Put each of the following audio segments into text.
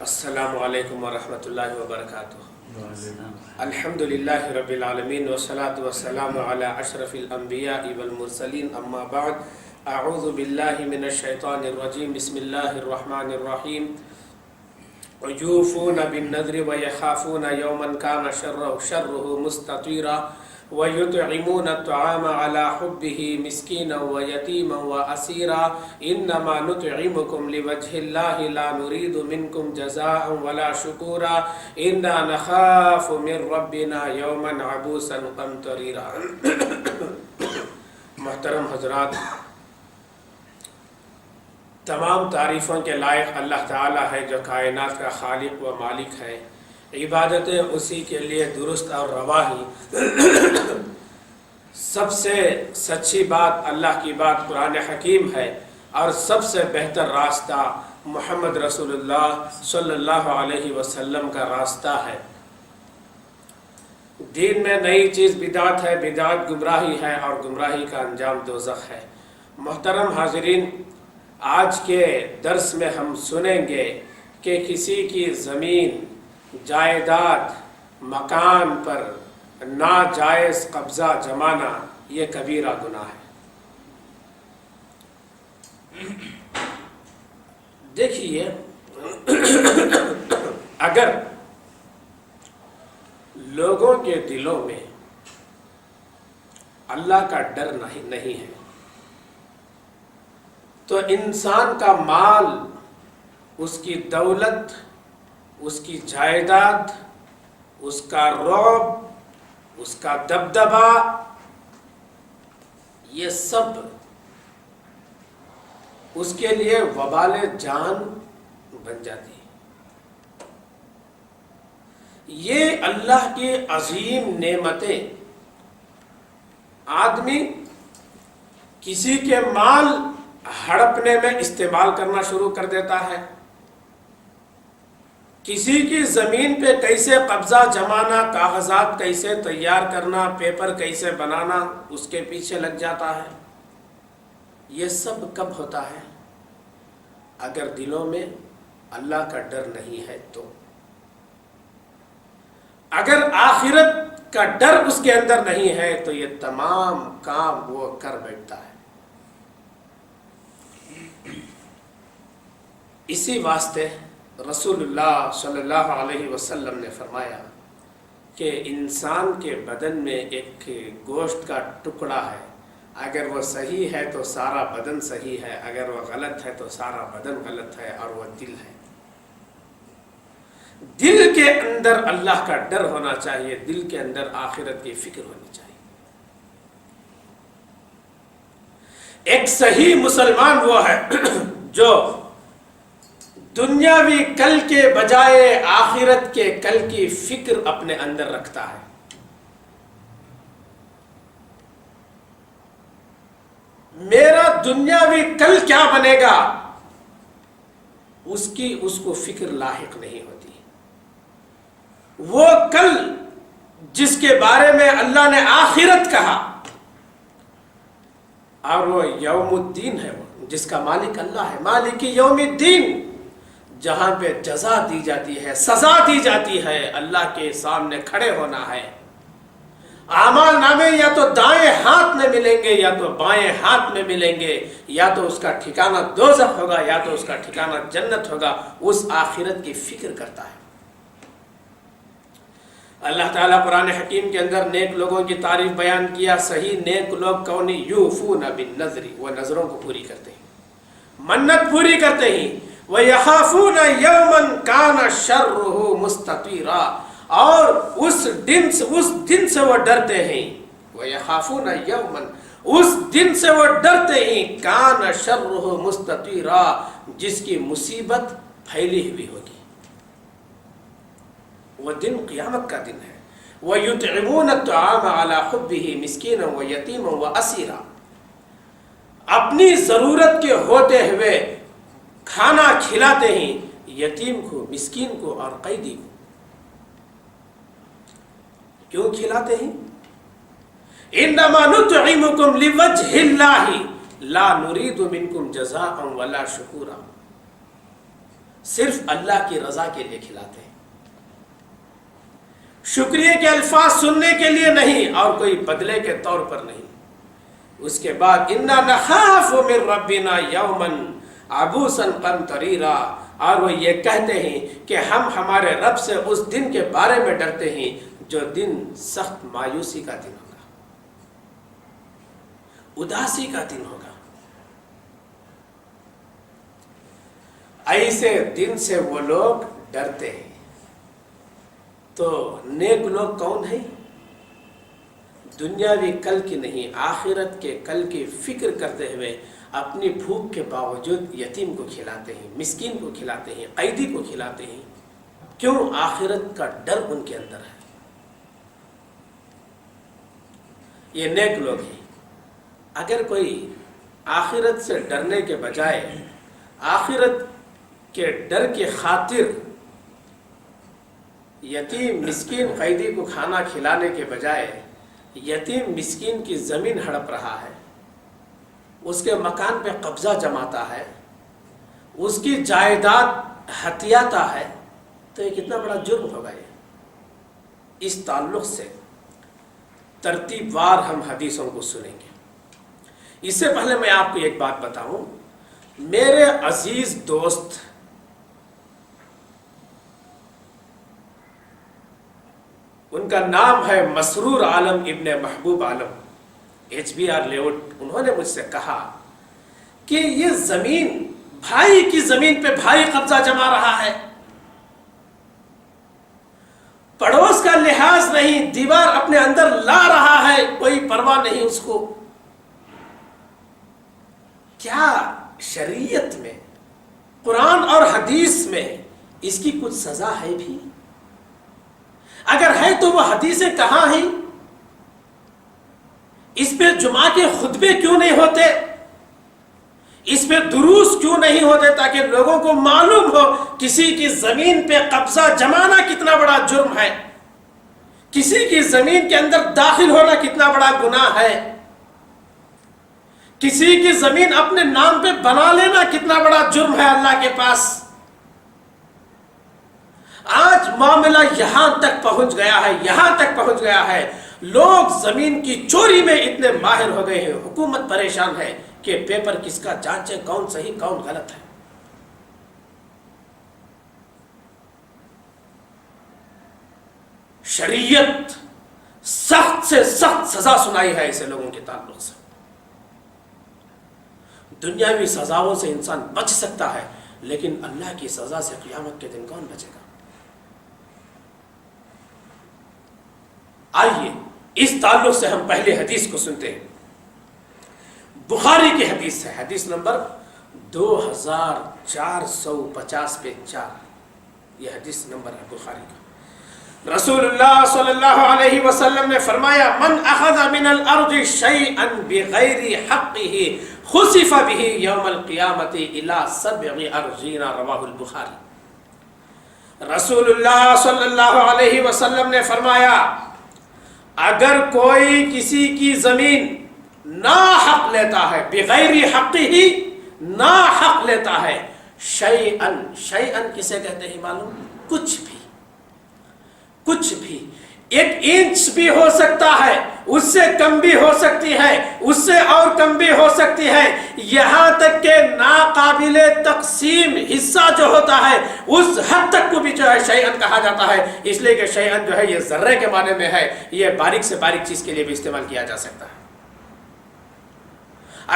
السلام علیکم ورحمۃ اللہ وبرکاتہ۔ الحمدللہ رب العالمین والصلاة والسلام علی اشرف الانبیاء والمرسلین، اما بعد، اعوذ باللہ من الشیطان الرجیم، بسم اللہ الرحمن الرحیم۔ یوفون بالنذر ویخافون یوما کان شرہ مستطیرا وَيُطْعِمُونَ الطَّعَامَ عَلَى حُبِّهِ مِسْكِينًا وَيَتِيمًا وَأَسِيرًا إِنَّمَا نُطْعِمُكُمْ لِوَجْهِ اللَّهِ لَا نُرِيدُ مِنْكُمْ جَزَاءً وَلَا شُكُورًا إِنَّا نَخَافُ مِنْ رَبِّنَا يَوْمًا عَبُوسًا قَمْطَرِيرًا۔ محترم حضرات، تمام تعریفوں کے لائق اللہ تعالی ہے جو کائنات کا خالق و مالک ہے۔ عبادتیں اسی کے لیے درست اور روا ہی۔ سب سے سچی بات اللہ کی بات قرآن حکیم ہے، اور سب سے بہتر راستہ محمد رسول اللہ صلی اللہ علیہ وسلم کا راستہ ہے۔ دین میں نئی چیز بدعت ہے، بدعت گمراہی ہے، اور گمراہی کا انجام دوزخ ہے۔ محترم حاضرین، آج کے درس میں ہم سنیں گے کہ کسی کی زمین، جائیداد، مکان پر ناجائز قبضہ جمانا یہ کبیرہ گناہ ہے۔ دیکھیے، اگر لوگوں کے دلوں میں اللہ کا ڈر نہیں ہے تو انسان کا مال، اس کی دولت، اس کی جائیداد، اس کا رعب، اس کا دبدبا، یہ سب اس کے لیے وبال جان بن جاتی ہے۔ یہ اللہ کی عظیم نعمتیں، آدمی کسی کے مال ہڑپنے میں استعمال کرنا شروع کر دیتا ہے، کسی کی زمین پہ کیسے قبضہ جمانا، کاغذات کیسے تیار کرنا، پیپر کیسے بنانا، اس کے پیچھے لگ جاتا ہے۔ یہ سب کب ہوتا ہے؟ اگر دلوں میں اللہ کا ڈر نہیں ہے تو۔ اگر آخرت کا ڈر اس کے اندر نہیں ہے تو یہ تمام کام وہ کر بیٹھتا ہے۔ اسی واسطے رسول اللہ صلی اللہ علیہ وسلم نے فرمایا کہ انسان کے بدن میں ایک گوشت کا ٹکڑا ہے، اگر وہ صحیح ہے تو سارا بدن صحیح ہے، اگر وہ غلط ہے تو سارا بدن غلط ہے، اور وہ دل ہے۔ دل کے اندر اللہ کا ڈر ہونا چاہیے، دل کے اندر آخرت کی فکر ہونی چاہیے۔ ایک صحیح مسلمان وہ ہے جو دنیاوی کل کے بجائے آخرت کے کل کی فکر اپنے اندر رکھتا ہے۔ میرا دنیاوی کل کیا بنے گا، اس کو فکر لاحق نہیں ہوتی۔ وہ کل جس کے بارے میں اللہ نے آخرت کہا، اور وہ یوم الدین ہے، وہ جس کا مالک اللہ ہے، مالک یوم الدین، جہاں پہ جزا دی جاتی ہے، سزا دی جاتی ہے، اللہ کے سامنے کھڑے ہونا ہے۔ اعمال نامے یا تو دائیں ہاتھ میں ملیں گے یا تو بائیں ہاتھ میں ملیں گے، یا تو اس کا ٹھکانہ دوزخ ہوگا یا تو اس کا ٹھکانہ جنت ہوگا۔ اس آخرت کی فکر کرتا ہے۔ اللہ تعالیٰ قرآن حکیم کے اندر نیک لوگوں کی تعریف بیان کیا۔ صحیح نیک لوگ کونی؟ یوفون بالنذر، وہ نذروں کو پوری کرتے ہیں، منت پوری کرتے ہیں۔ وَيَخَافُونَ يَوْمًا كَانَ شَرُّهُ مُسْتَطِيرًا، اور اس دن سے وہ ڈرتے ہیں۔ وَيَخَافُونَ يَوْمًا، اس دن سے وہ ڈرتے ہیں، كَانَ شَرُّهُ مُسْتَطِيرًا، جس کی مصیبت پھیلی ہوئی ہوگی۔ وہ دن قیامت کا دن ہے۔ وَيُطْعِمُونَ الطَّعَامَ عَلَى حُبِّهِ مِسْكِينًا وَيَتِيمًا وَأَسِيرًا، اپنی ضرورت کے ہوتے ہوئے کھانا کھلاتے ہیں، یتیم کو، مسکین کو اور قیدی کو۔ کیوں کھلاتے ہیں؟ انما نطعمکم لوجہ اللہ لا نرید منکم جزاء ولا شکورا۔ صرف اللہ کی رضا کے لیے کھلاتے ہیں، شکریہ کے الفاظ سننے کے لیے نہیں اور کوئی بدلے کے طور پر نہیں۔ اس کے بعد انا نخاف من ربنا یوما عبوسا قمطریرا، اور وہ یہ کہتے ہیں کہ ہم ہمارے رب سے اس دن کے بارے میں ڈرتے ہیں جو دن سخت مایوسی کا دن ہوگا، اداسی کا دن ہوگا۔ ایسے دن سے وہ لوگ ڈرتے ہیں۔ تو نیک لوگ کون ہیں؟ دنیاوی کل کی نہیں، آخرت کے کل کی فکر کرتے ہوئے اپنی بھوک کے باوجود یتیم کو کھلاتے ہیں، مسکین کو کھلاتے ہیں، قیدی کو کھلاتے ہیں۔ کیوں؟ آخرت کا ڈر ان کے اندر ہے۔ یہ نیک لوگ ہیں۔ اگر کوئی آخرت سے ڈرنے کے بجائے آخرت کے ڈر کی خاطر یتیم مسکین قیدی کو کھانا کھلانے کے بجائے یتیم مسکین کی زمین ہڑپ رہا ہے، اس کے مکان پہ قبضہ جماتا ہے، اس کی جائیداد ہتھیاتا ہے، تو یہ کتنا بڑا جرم ہوگا۔ یہ اس تعلق سے ترتیب وار ہم حدیثوں کو سنیں گے۔ اس سے پہلے میں آپ کو ایک بات بتاؤں، میرے عزیز دوست ان کا نام ہے مسرور عالم ابن محبوب عالم، HBR لیوٹ، انہوں نے مجھ سے کہا کہ یہ زمین، بھائی کی زمین پہ بھائی قبضہ جما رہا ہے، پڑوس کا لحاظ نہیں، دیوار اپنے اندر لا رہا ہے، کوئی پرواہ نہیں اس کو۔ کیا شریعت میں، قرآن اور حدیث میں اس کی کچھ سزا ہے بھی؟ اگر ہے تو وہ حدیثیں کہاں ہیں؟ اس پہ جمعہ کے خطبے کیوں نہیں ہوتے؟ اس پہ دروس کیوں نہیں ہوتے تاکہ لوگوں کو معلوم ہو کسی کی زمین پہ قبضہ جمانا کتنا بڑا جرم ہے، کسی کی زمین کے اندر داخل ہونا کتنا بڑا گناہ ہے، کسی کی زمین اپنے نام پہ بنا لینا کتنا بڑا جرم ہے اللہ کے پاس۔ آج معاملہ یہاں تک پہنچ گیا ہے، یہاں تک پہنچ گیا ہے، لوگ زمین کی چوری میں اتنے ماہر ہو گئے ہیں، حکومت پریشان ہے کہ پیپر کس کا جانچے، کون صحیح کون غلط ہے۔ شریعت سخت سے سخت سزا سنائی ہے ایسے لوگوں کے تعلق سے۔ دنیاوی سزاؤں سے انسان بچ سکتا ہے، لیکن اللہ کی سزا سے قیامت کے دن کون بچے گا؟ آئیے اس تعلق سے ہم پہلے حدیث کو سنتے ہیں۔ بخاری کی حدیث ہے، حدیث نمبر 2450 پہ 4، یہ حدیث نمبر ہے بخاری کا۔ رسول اللہ صلی اللہ علیہ وسلم نے فرمایا، من اخذ من الارض شیئا بغیر حقه خسف به یوم القیامت الى 7 ارضین، رواہ البخاری۔ رسول اللہ صلی اللہ علیہ وسلم نے فرمایا، اگر کوئی کسی کی زمین ناحق لیتا ہے، بغیر حقہ، ناحق لیتا ہے، شیئن، شیئن کسے کہتے ہیں معلوم؟ کچھ بھی، کچھ بھی، 1 انچ بھی ہو سکتا ہے، اس سے کم بھی ہو سکتی ہے، اس سے اور کم بھی ہو سکتی ہے، یہاں تک کہ ناقابل تقسیم حصہ جو ہوتا ہے اس حد تک کو بھی جو ہے شیئن کہا جاتا ہے، اس لیے کہ شیئن جو ہے یہ ذرے کے معنی میں ہے، یہ باریک سے باریک چیز کے لیے بھی استعمال کیا جا سکتا ہے۔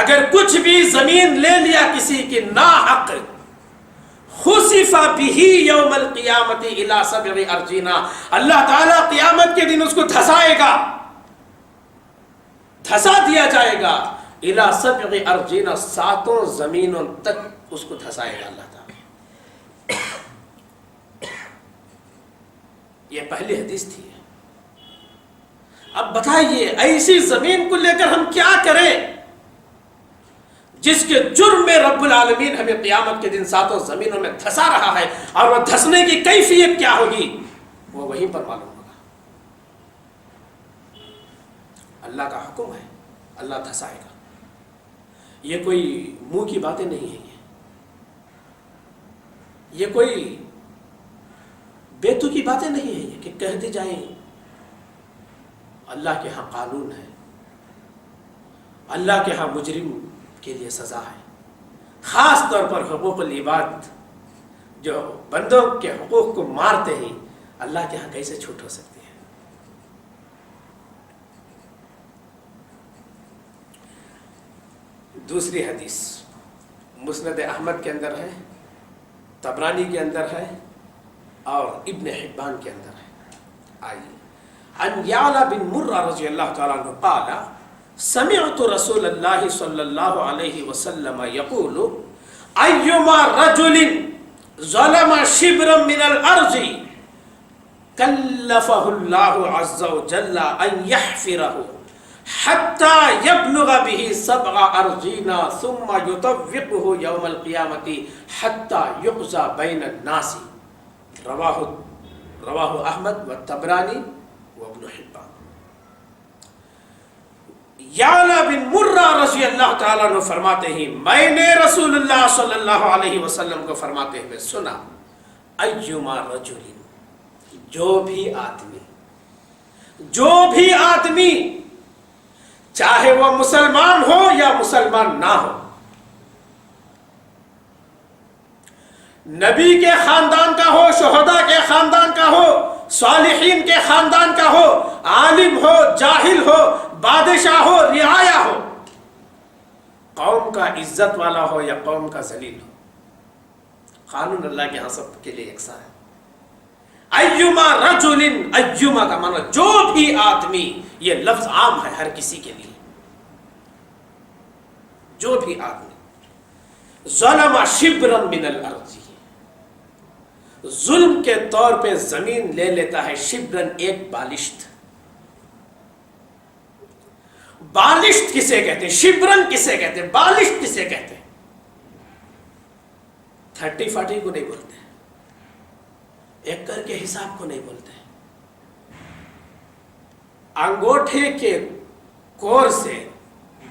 اگر کچھ بھی زمین لے لیا کسی کی ناحق، خسف به یوم القیامت الی 7 ارضین، اللہ تعالیٰ قیامت کے دن اس کو دھسائے گا، دھسا دیا جائے گا، الی 7 ارضین، 7 زمینوں تک اس کو دھسائے گا اللہ تعالیٰ۔ یہ پہلی حدیث تھی۔ اب بتائیے ایسی زمین کو لے کر ہم کیا کریں جس کے جرم میں رب العالمین ہمیں قیامت کے دن 7 زمینوں میں دھسا رہا ہے، اور وہ دھسنے کی کیفیت کیا ہوگی وہ وہیں پر معلوم ہوگا۔ اللہ کا حکم ہے، اللہ دھسائے گا، یہ کوئی منہ کی باتیں نہیں ہیں، یہ کوئی بیتو کی باتیں نہیں ہیں یہ کہ کہہ دی جائیں. اللہ کے ہاں قانون ہے, اللہ کے ہاں مجرم کے لیے سزا ہے. خاص طور پر حقوق العباد, جو بندوں کے حقوق کو مارتے ہیں, اللہ کے ہاں کیسے چھوٹ ہو سکتی ہے؟ دوسری حدیث مسند احمد کے اندر ہے, طبرانی کے اندر ہے اور ابن حبان کے اندر ہے. آئیے, عن یعلا بن مرہ رضی اللہ تعالیٰ عنہ قال سمعت رسول اللہ صلی اللہ علیہ وسلم یقول ایما رجل ظلم شبرا من الارض کلفہ اللہ عز وجل ان یحفرہ حتى يبلغ به 7 أرضين ثم يطوقه يوم القيامة حتى يقضى بين الناس. رواه احمد والطبراني وابن حبان. یعلا بن مرہ رضی اللہ تعالیٰ عنہ فرماتے ہیں میں نے رسول اللہ صلی اللہ علیہ وسلم کو فرماتے ہوئے سنا, ایما رجل, جو بھی آدمی چاہے وہ مسلمان ہو یا مسلمان نہ ہو, نبی کے خاندان کا ہو, شہداء کے خاندان کا ہو, صالحین کے خاندان کا ہو, عالم ہو, جاہل ہو, بادشاہ ہو, رعایا ہو, قوم کا عزت والا ہو یا قوم کا ذلیل ہو, قانون اللہ کے ہاں سب کے لیے یکساں ہے. ایما رجل, ایما کا معنی جو بھی آدمی, یہ لفظ عام ہے ہر کسی کے لیے. جو بھی آدمی ظلم شبرا من الارض, ظلم کے طور پہ زمین لے لیتا ہے, شبرن ایک بالشت. بالشت کسے کہتے ہیں, شبرن کسے کہتے ہیں, بالشت کسے کہتے ہیں؟ 30-40 کو نہیں بولتے, ایکڑ کے حساب کو نہیں بولتے. انگوٹھے کے کور سے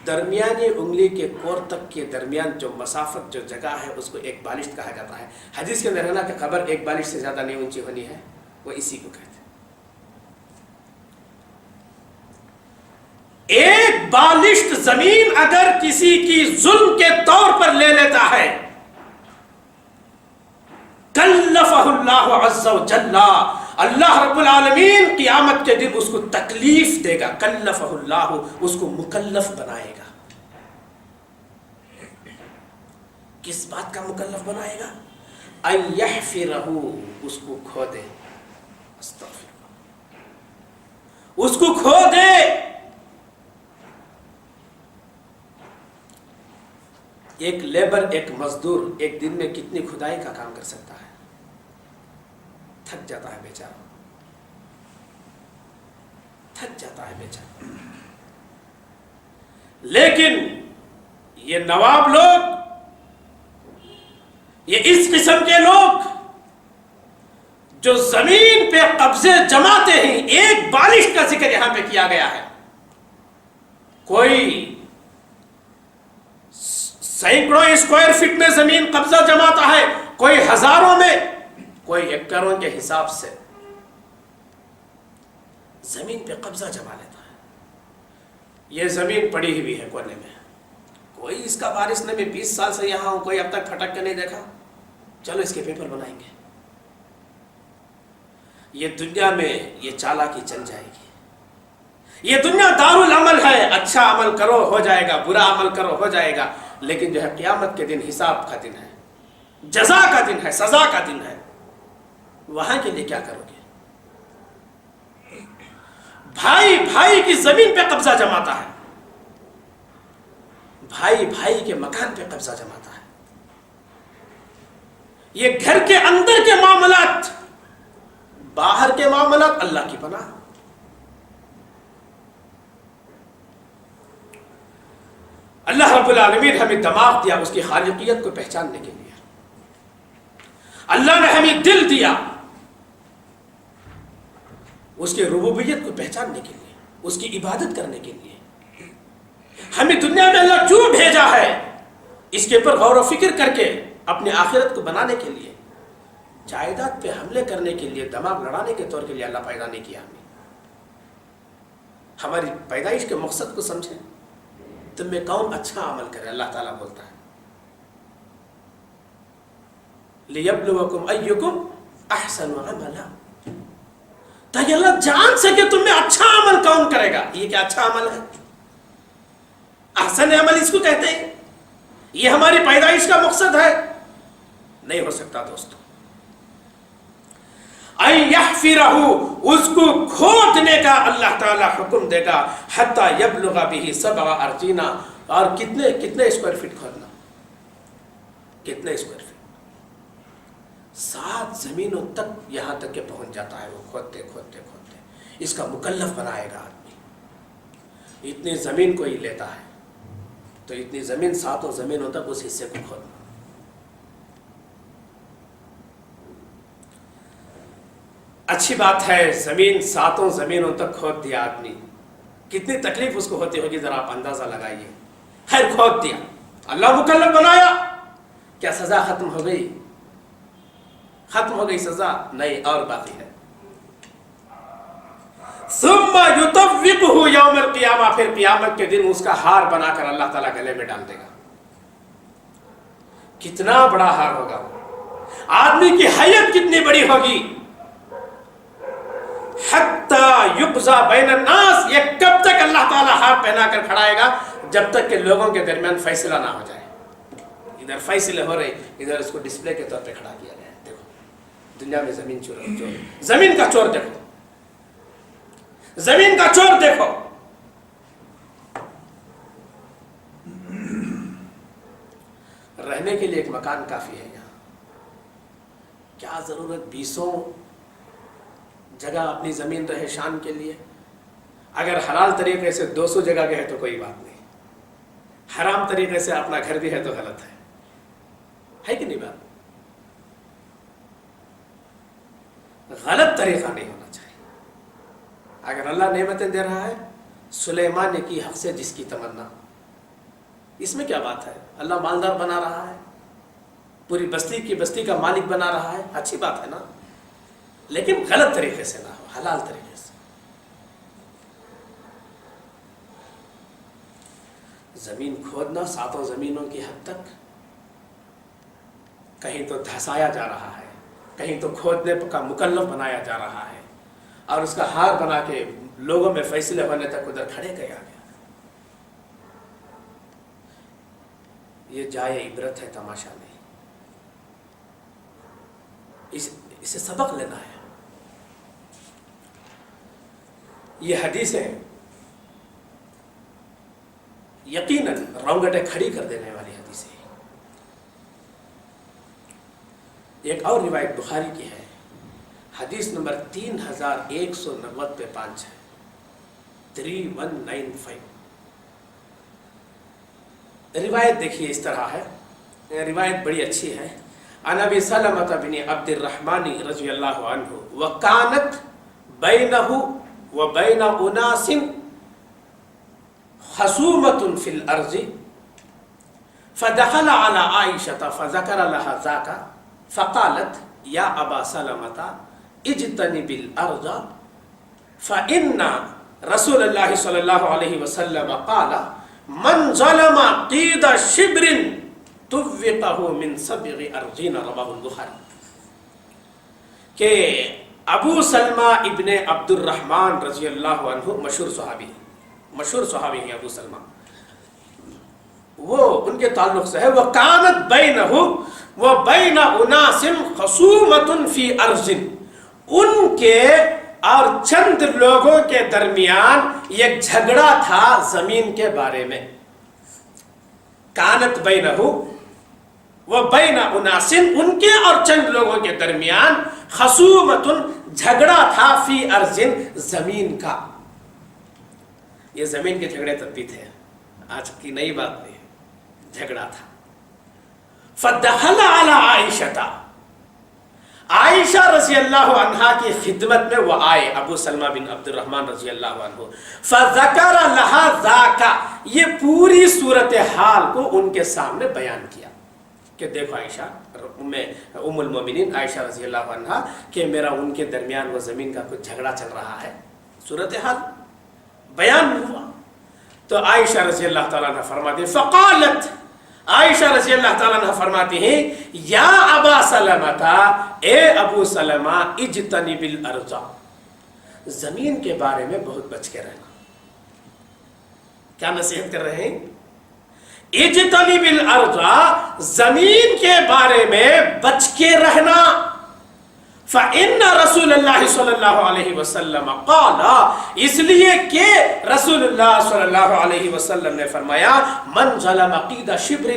درمیانی انگلی کے کور تک کے درمیان جو مسافت, جو جگہ ہے, اس کو ایک بالشت کہا جاتا ہے. حدیث کے اندر ہے نا کہ خبر ایک بالشت سے زیادہ نہیں اونچی ہونی ہے, وہ اسی کو کہتے ہیں. ایک بالشت زمین اگر کسی کی ظلم کے طور پر لے لیتا ہے, کلفہ اللہ عز وجل, اللہ رب العالمین قیامت کے دن اس کو تکلیف دے گا. کلفہ اللہ, اس کو مکلف بنائے گا. کس بات کا مکلف بنائے گا؟ ان یحفرہ, اس کو کھو دے. استغفر اللہ, اس کو کھو دے. ایک لیبر, ایک مزدور ایک دن میں کتنی کھدائی کا کام کر سکتا ہے؟ تھک جاتا ہے بیچارہ, تھک جاتا ہے بیچارہ. لیکن یہ نواب لوگ, یہ اس قسم کے لوگ جو زمین پہ قبضے جماتے ہیں, ایک بالش کا ذکر یہاں پہ کیا گیا ہے. کوئی سینکڑوں اسکوائر فٹ میں زمین قبضہ جماتا ہے, کوئی ہزاروں میں, کوئی ایکڑوں کے حساب سے زمین پہ قبضہ جما لیتا ہے. یہ زمین پڑی ہوئی ہے کونے میں, کوئی اس کا وارث نہیں. میں 20 سال سے یہاں ہوں, کوئی اب تک پھٹک کے نہیں دیکھا. چلو اس کے پیپر بنائیں گے. یہ دنیا میں یہ چالاکی چل جائے گی. یہ دنیا دار العمل ہے, اچھا عمل کرو ہو جائے گا, برا عمل کرو ہو جائے گا. لیکن جو ہے قیامت کے دن حساب کا دن ہے, جزا کا دن ہے, سزا کا دن ہے. وہاں کے لیے کیا کرو گے؟ بھائی بھائی کی زمین پہ قبضہ جماتا ہے, بھائی بھائی کے مکان پہ قبضہ جماتا ہے. یہ گھر کے اندر کے معاملات, باہر کے معاملات اللہ کی پناہ. اللہ رب العالمین ہمیں دماغ دیا اس کی خالقیت کو پہچاننے کے لیے. اللہ نے ہمیں دل دیا اس کے ربوبیت کو پہچاننے کے لیے, اس کی عبادت کرنے کے لیے. ہمیں دنیا میں اللہ کیوں بھیجا ہے, اس کے اوپر غور و فکر کر کے اپنے آخرت کو بنانے کے لیے. جائیداد پہ حملے کرنے کے لیے، دماغ لڑانے کے طور کے لیے اللہ پیدا نہیں کیا ہمیں. ہماری پیدائش کے مقصد کو سمجھیں. تم میں کون اچھا عمل کرے، اللہ تعالیٰ بولتا ہے لِيَبْلُوَكُمْ أَيُّكُمْ أَحْسَنُ عَمَلًا، تاکہ اللہ جان سکے تم میں اچھا عمل کون کرے گا. یہ کیا اچھا عمل ہے؟ احسن عمل اس کو کہتے ہیں. یہ ہماری پیدائش کا مقصد ہے؟ نہیں ہو سکتا دوستو. اَن يَحْفِرَهُ، اس کو کھودنے کا اللہ تعالیٰ حکم دے گا. حَتَّى يَبْلُغَ بِهِ 7 أَرْضِينَ، اور کتنے اسکوائر فٹ کھودنا، کتنے اسکوائر فٹ، 7 زمینوں تک یہاں تک کہ پہنچ جاتا ہے وہ کھودتے کھودتے کھودتے. اس کا مکلف بنائے گا آدمی. اتنی زمین کوئی لیتا ہے تو اتنی زمین 7 زمینوں تک اس حصے کو کھودنا. اچھی بات ہے، زمین 7 زمینوں تک کھود دیا آدمی. کتنی تکلیف اس کو ہوتی ہوگی ذرا آپ اندازہ لگائیے. خیر کھود دیا، اللہ مکلف بنایا. کیا سزا ختم ہو گئی؟ ختم ہو گئی سزا؟ نہیں، اور باقی ہے. ثم یطوقہ یوم القیامہ، پھر قیامت کے دن اس کا ہار بنا کر اللہ تعالیٰ گلے میں ڈال دے گا. کتنا بڑا ہار ہوگا، آدمی کی حیت کتنی بڑی ہوگی. حتی یقضی بین الناس، یہ کب تک اللہ تعالیٰ ہار پہنا کر کھڑائے گا؟ جب تک کہ لوگوں کے درمیان فیصلہ نہ ہو جائے. ادھر فیصلے ہو رہے، ادھر اس کو ڈسپلے کے طور پہ کھڑا کیا گیا ہے. دیکھو دنیا میں زمین چور، زمین کا چور دیکھو، زمین کا چور دیکھو. رہنے کے لیے ایک مکان کافی ہے یہاں. کیا ضرورت 20 جگہ اپنی زمین رہے شان کے لیے؟ اگر حلال طریقے سے 200 جگہ کے ہے تو کوئی بات نہیں، حرام طریقے سے اپنا گھر بھی ہے تو غلط ہے کہ نہیں بات؟ غلط طریقہ نہیں ہونا چاہیے. اگر اللہ نعمتیں دے رہا ہے، سلیمان نے کی حق سے جس کی تمنا، اس میں کیا بات ہے؟ اللہ مالدار بنا رہا ہے، پوری بستی کا مالک بنا رہا ہے، اچھی بات ہے نا. لیکن غلط طریقے سے نہ ہو، حلال طریقے سے. زمین کھودنا 7 زمینوں کی حد تک، کہیں تو دھسایا جا رہا ہے، کہیں تو کھودنے کا مکلف بنایا جا رہا ہے، اور اس کا ہار بنا کے لوگوں میں فیصلے ہونے تک ادھر کھڑے گیا گیا. یہ جائے عبرت ہے، تماشا نہیں. اسے سبق لینا ہے. یہ حدیثیں یقیناً رونگٹیں کھڑی کر دینے والی حدیثیں. ایک اور روایت بخاری کی ہے، حدیث نمبر 3190 پہ 5 ہے، 3195. روایت دیکھیے اس طرح ہے، روایت بڑی اچھی ہے. عن ابی سلمۃ بن عبد الرحمن رضی اللہ عنہ وکانت بینہ وبین اناس خصومۃ فی الارض فدخل علی عائشہ فذکر لها ذاک فقالت یا ابا سلمۃ اجتنب الارض فإن رسول اللہ صلی اللہ علیہ وسلم قال من ظلم قید شبر توقہ من 7 ارضین، رواہ البخاری. کہ ابو سلمہ ابن عبد الرحمن رضی اللہ عنہ مشہور صحابی ہیں ابو سلمہ، وہ ان کے تعلق سے ہے وَكَانَتْ بَيْنَهُ وَبَيْنَ أُنَاسٍ خَصُومَةٌ فِي أَرْضٍ، ان کے اور چند لوگوں کے درمیان ایک جھگڑا تھا زمین کے بارے میں. کانت بینہ وبین اناس، ان کے اور چند لوگوں کے درمیان خصومۃ، جھگڑا تھا، فی ارض، زمین کا. یہ زمین کے جھگڑے تب بھی تھے، آج کی نئی بات نہیں، جھگڑا تھا. فدخل علی عائشہ، عائشہ رضی اللہ عنہا کی خدمت میں وہ آئے، ابو سلمہ بن عبد الرحمن رضی اللہ عنہ. فذکر لها ذاک، یہ پوری صورتحال کو ان کے سامنے بیان کیا. کہ دیکھو عائشہ ام المومنین عائشہ رضی اللہ عنہا کہ میرا ان کے درمیان وہ زمین کا کچھ جھگڑا چل رہا ہے، صورتحال بیان ہوا. تو عائشہ رضی اللہ تعالیٰ عنہ فرماتی ہیں فقالت، عائشہ رضی اللہ تعالیٰ عنہ فرماتی ہیں یا ابا سلمہ، اے ابو سلمہ اجتنب الارض، زمین کے بارے میں بہت بچ کے رہنا. کیا نصیحت کر رہے ہیں؟ اجتنب الارض، زمین کے بارے میں بچ کے رہنا. فإن رسول اللہ صلی اللہ علیہ وسلم قال، اس لیے کہ رسول اللہ صلی اللہ علیہ وسلم نے فرمایا من ظلم قید شبر،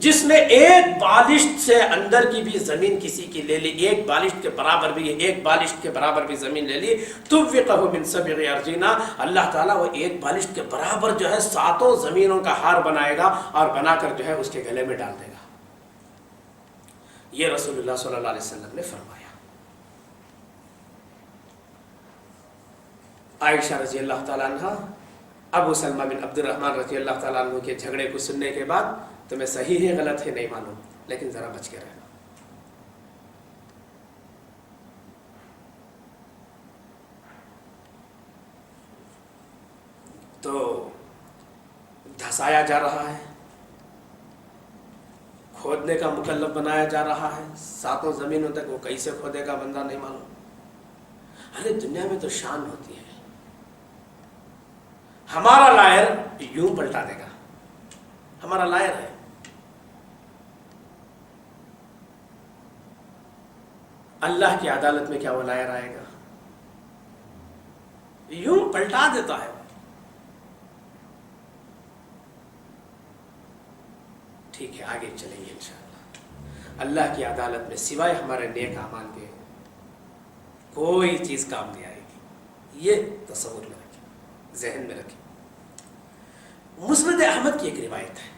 جس نے ایک بالشت سے اندر کی بھی زمین کسی کی لے لی، ایک بالشت کے برابر بھی، ایک بالشت کے برابر بھی زمین لے لی، توفقہ من سبع ارضینا، اللہ تعالیٰ وہ ایک بالشت کے برابر جو ہے 7 زمینوں کا ہار بنائے گا اور بنا کر جو ہے اس کے گلے میں ڈال دے گا. یہ رسول اللہ صلی اللہ علیہ وسلم نے فرمایا. عائشہ رضی اللہ تعالیٰ عنہ ابو سلمہ بن عبد الرحمن رضی اللہ تعالیٰ عنہ کے جھگڑے کو سننے کے بعد تمہیں صحیح ہے غلط ہے نہیں معلوم، لیکن ذرا بچ کے رہنا. تو دھسایا جا رہا ہے، کھودنے کا مکلف بنایا جا رہا ہے، 7 زمینوں تک وہ کیسے کھودے گا بندہ نہیں معلوم. ارے دنیا میں تو شان ہوتی ہے، ہمارا لائر یوں پلٹا دے گا، ہمارا لائر ہے. اللہ کی عدالت میں کیا وہ لائر آئے گا؟ یوں پلٹا دیتا ہے. ٹھیک ہے، آگے چلیں گے انشاءاللہ. اللہ کی عدالت میں سوائے ہمارے نیک اعمال کے کوئی چیز کام نہیں آئے گی. یہ تصور میں رکھیں، ذہن میں رکھیں. مسند احمد کی ایک روایت ہے،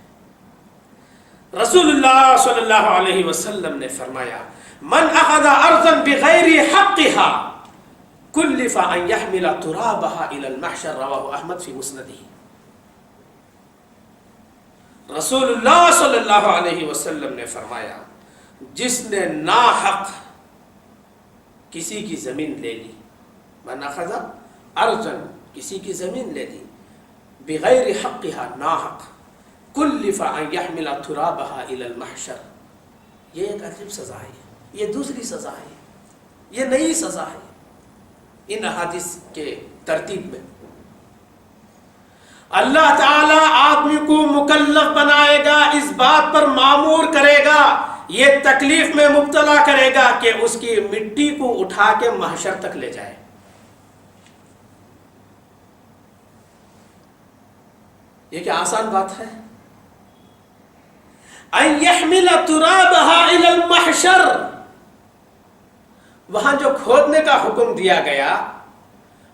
رسول اللہ صلی اللہ علیہ وسلم نے فرمایا من اخذ ارضا بغیر حقها کلف ان يحمل ترابها الى المحشر، رواہ احمد فی مسندہ. رسول اللہ صلی اللہ علیہ وسلم نے فرمایا جس نے ناحق کسی کی زمین لے لی، من اخذ ارضا، کسی کی زمین لے لی، بغیر حقها، ناحق، کلف ان يحمل ترابها الى المحشر. یہ ایک عجیب سزا ہے، یہ دوسری سزا ہے، یہ نئی سزا ہے ان احادیث کے ترتیب میں. اللہ تعالیٰ آدمی کو مکلف بنائے گا، اس بات پر مامور کرے گا، یہ تکلیف میں مبتلا کرے گا کہ اس کی مٹی کو اٹھا کے محشر تک لے جائے. یہ کیا آسان بات ہے؟ ان يحمل ترابها الى المحشر، وہاں جو کھودنے کا حکم دیا گیا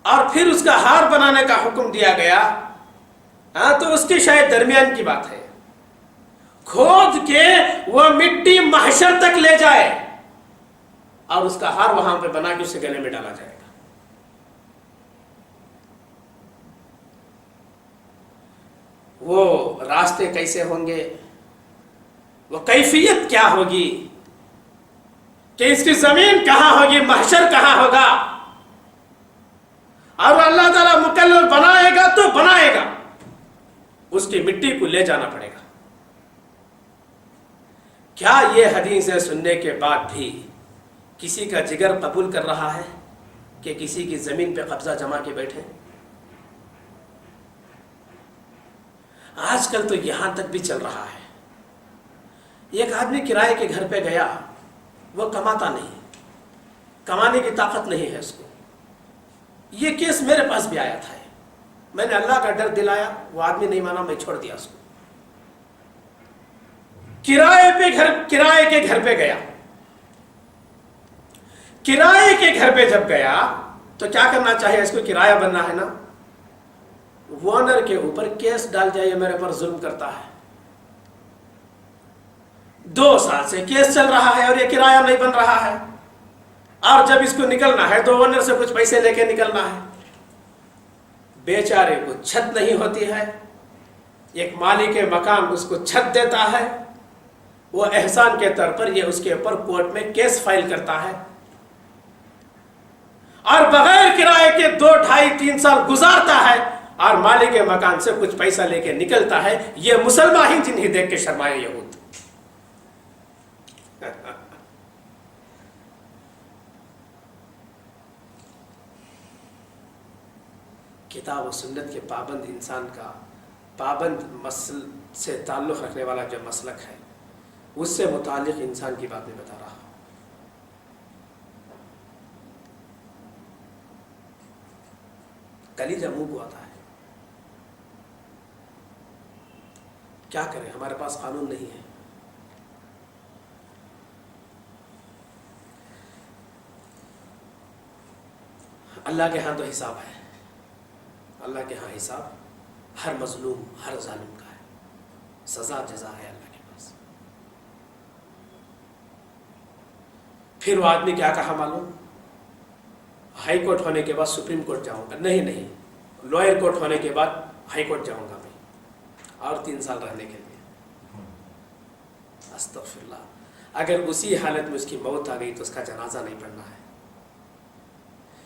اور پھر اس کا ہار بنانے کا حکم دیا گیا، تو اس کی شاید درمیان کی بات ہے. کھود کے وہ مٹی محشر تک لے جائے اور اس کا ہار وہاں پہ بنا کے اسے گلے میں ڈالا جائے گا. وہ راستے کیسے ہوں گے، وہ کیفیت کیا ہوگی کہ اس کی زمین کہاں ہوگی، محشر کہاں ہوگا، اور اللہ تعالیٰ مکلف بنائے گا تو بنائے گا، اس کی مٹی کو لے جانا پڑے گا. کیا یہ حدیثیں سننے کے بعد بھی کسی کا جگر قبول کر رہا ہے کہ کسی کی زمین پہ قبضہ جما کے بیٹھے؟ آج کل تو یہاں تک بھی چل رہا ہے. ایک آدمی کرائے کے گھر پہ گیا، وہ کماتا نہیں، کمانے کی طاقت نہیں ہے اس کو. یہ کیس میرے پاس بھی آیا تھا، میں نے اللہ کا ڈر دلایا، وہ آدمی نہیں مانا، میں چھوڑ دیا اس کو. کرائے کے گھر پہ گیا. کرائے کے گھر پہ جب گیا تو کیا کرنا چاہیے اس کو؟ کرایہ بننا ہے نا. وانر کے اوپر کیس ڈال جائے میرے پر ظلم کرتا ہے. 2 سال سے کیس چل رہا ہے اور یہ کرایہ نہیں بن رہا ہے، اور جب اس کو نکلنا ہے تو اونر سے کچھ پیسے لے کے نکلنا ہے. بیچارے کو چھت نہیں ہوتی ہے، ایک مالک مکان اس کو چھت دیتا ہے، وہ احسان کے طور پر یہ اس کے اوپر کورٹ میں کیس فائل کرتا ہے اور بغیر کرائے کے 2 ڈھائی 3 سال گزارتا ہے اور مالک مکان سے کچھ پیسہ لے کے نکلتا ہے. یہ مسلمان ہی جنہیں دیکھ کے شرمائے یہود. کتاب و سنت کے پابند انسان کا پابند مسل سے تعلق رکھنے والا جو مسلک ہے اس سے متعلق انسان کی بات میں بتا رہا ہوں. کلیجہ منہ کو آتا ہے. کیا کریں, ہمارے پاس قانون نہیں ہے. اللہ کے ہاں تو حساب ہے. اللہ کے ہاں حساب ہر مظلوم ہر ظالم کا ہے. سزا جزا ہے اللہ کے پاس. پھر وہ آدمی کیا کہا معلوم, ہائی کورٹ ہونے کے بعد سپریم کورٹ جاؤں گا. نہیں, لوئر کورٹ ہونے کے بعد ہائی کورٹ جاؤں گا میں اور 3 سال رہنے کے لیے. استغفر اللہ. اگر اسی حالت میں اس کی موت آ گئی تو اس کا جنازہ نہیں پڑھنا ہے,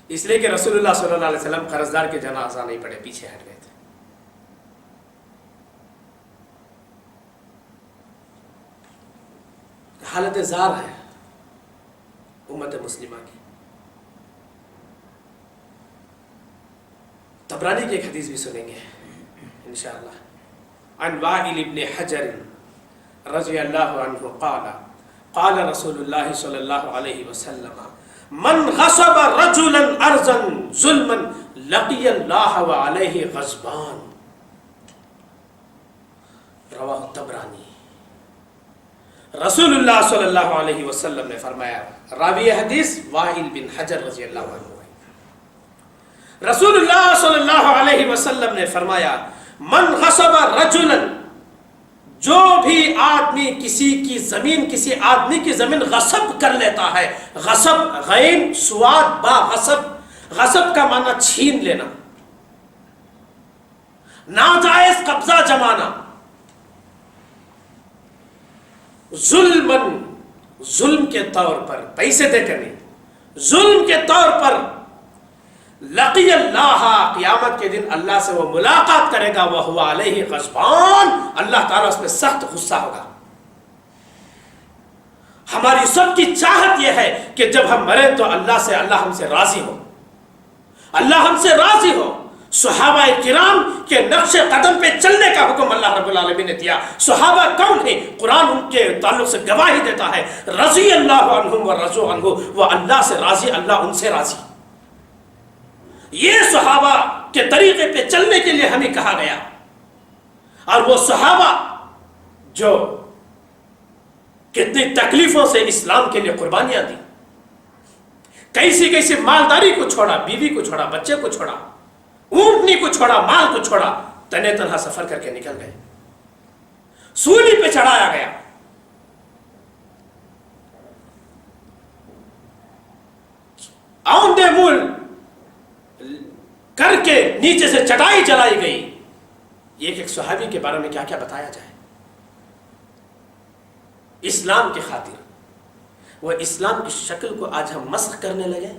اس لیے کہ رسول اللہ صلی اللہ علیہ وسلم قرضدار کے جنازہ نہیں پڑھے, پیچھے ہٹ گئے تھے. حالت زار ہے امت مسلمہ کی. طبرانی کی ایک حدیث بھی سنیں گے انشاءاللہ. عن وائل ابن حجر رضی اللہ عنہ قال قال رسول اللہ صلی اللہ علیہ وسلم من غصب رجلا ارضا ظلما لقی اللہ وعلیہ غضبان. رواہ طبرانی. رسول اللہ صلی اللہ علیہ وسلم نے فرمایا, راوی حدیث وائل بن حجر رضی اللہ عنہ, رسول اللہ صلی اللہ علیہ وسلم نے فرمایا من غصب رجلا, جو بھی آدمی کسی کی زمین, کسی آدمی کی زمین غصب کر لیتا ہے. غصب غین سواد با غصب. غصب کا معنی چھین لینا, ناجائز قبضہ جمانا. ظلمن, ظلم کے طور پر, پیسے دے کر نہیں, ظلم کے طور پر. لقی اللہ, قیامت کے دن اللہ سے وہ ملاقات کرے گا. وہو علیہ غضبان, اللہ تعالیٰ اس پہ سخت غصہ ہوگا. ہماری سب کی چاہت یہ ہے کہ جب ہم مریں تو اللہ سے, اللہ ہم سے راضی ہو, اللہ ہم سے راضی ہو. صحابہ کرام کے نقش قدم پہ چلنے کا حکم اللہ رب العالمین نے دیا. صحابہ کون ہیں؟ قرآن ان کے تعلق سے گواہی دیتا ہے, رضی اللہ عنہم ورضوا عنہ, وہ اللہ سے راضی, اللہ ان سے راضی. یہ صحابہ کے طریقے پہ چلنے کے لیے ہمیں کہا گیا. اور وہ صحابہ جو کتنی تکلیفوں سے اسلام کے لیے قربانیاں دی, کیسی کیسی مالداری کو چھوڑا, بیوی کو چھوڑا, بچے کو چھوڑا, اونٹنی کو چھوڑا, مال کو چھوڑا, تنہا تنہا سفر کر کے نکل گئے. سولی پہ چڑھایا گیا. آؤندے مول کر کے نیچے سے چٹائی جلائی گئی. ایک صحابی کے بارے میں کیا کیا بتایا جائے. اسلام کی خاطر وہ اسلام کی شکل کو آج ہم مسخ کرنے لگے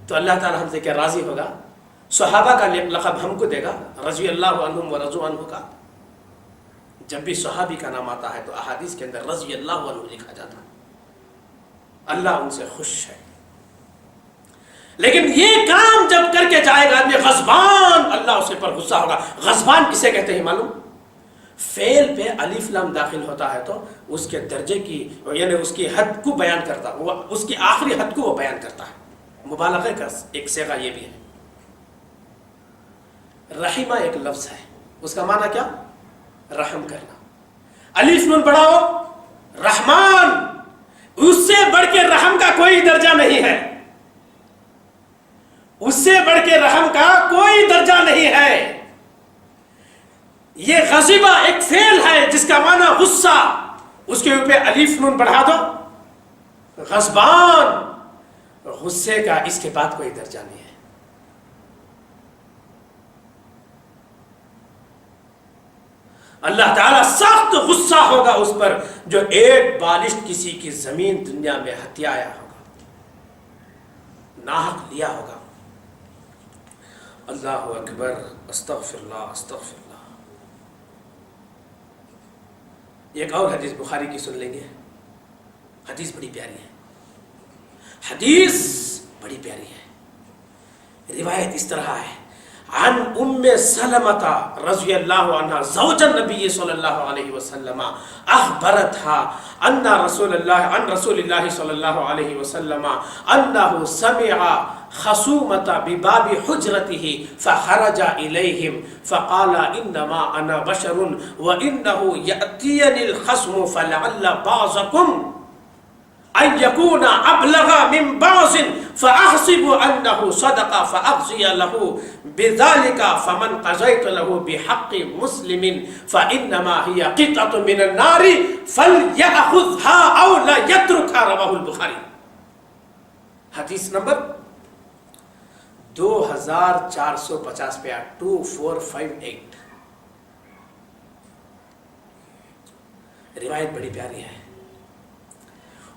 تو اللہ تعالی ہم سے کیا راضی ہوگا؟ صحابہ کا لقب ہم کو دے گا, رضی اللہ عنہم ورضوا عنہ کا. جب بھی صحابی کا نام آتا ہے تو احادیث کے اندر رضی اللہ عنہ لکھا جاتا ہے. اللہ ان سے خوش ہے. لیکن یہ کام جب کر کے جائے گا آدمی غضبان, اللہ اسے پر غصہ ہوگا. غضبان کسے کہتے ہیں معلوم؟ فعل پہ الف لام داخل ہوتا ہے تو اس کے درجے کی, یعنی اس کی حد کو بیان کرتا, وہ اس کی آخری حد کو وہ بیان کرتا ہے. مبالغہ کا ایک صیغہ یہ بھی ہے. رحمہ ایک لفظ ہے, اس کا معنی کیا؟ رحم کرنا. الف نون پڑھاؤ, رحمان, اس سے بڑھ کے رحم کا کوئی درجہ نہیں ہے. اس سے بڑھ کے رحم کا کوئی درجہ نہیں ہے. یہ غضبہ ایک فعل ہے جس کا معنی غصہ, اس کے اوپر الف نون بڑھا دو, غضبان, غصے کا اس کے بعد کوئی درجہ نہیں ہے. اللہ تعالیٰ سخت غصہ ہوگا اس پر جو ایک بالشت کسی کی زمین دنیا میں ہتھیایا ہوگا، ناحق لیا ہوگا۔ اللہ اکبر، استغفر اللہ استغفر اللہ۔ ایک اور حدیث بخاری کی سن لیں گے، حدیث بڑی پیاری ہے، حدیث بڑی پیاری ہے۔ روایت اس طرح ہے، عن ام سلمۃ رضی اللہ عنہا زوج النبی صلی اللہ علیہ وسلم اخبرتها ان رسول اللہ صلی اللہ علیہ وسلم انه سمع خصومة بباب حجرته فخرج إليهم فقال انما انا بشر وانه يأتيني الخصم فلعل بعضكم ان يكون ابلغ من بعض فاحسب انه صدق فاقضي له بذلك فمن قضيت له بحق مسلم فانما هي قطعة من النار فليأخذها او لا يتركها، رواه البخاری۔ حدیث نمبر 2450 پہ 2458۔ روایت بڑی پیاری ہے۔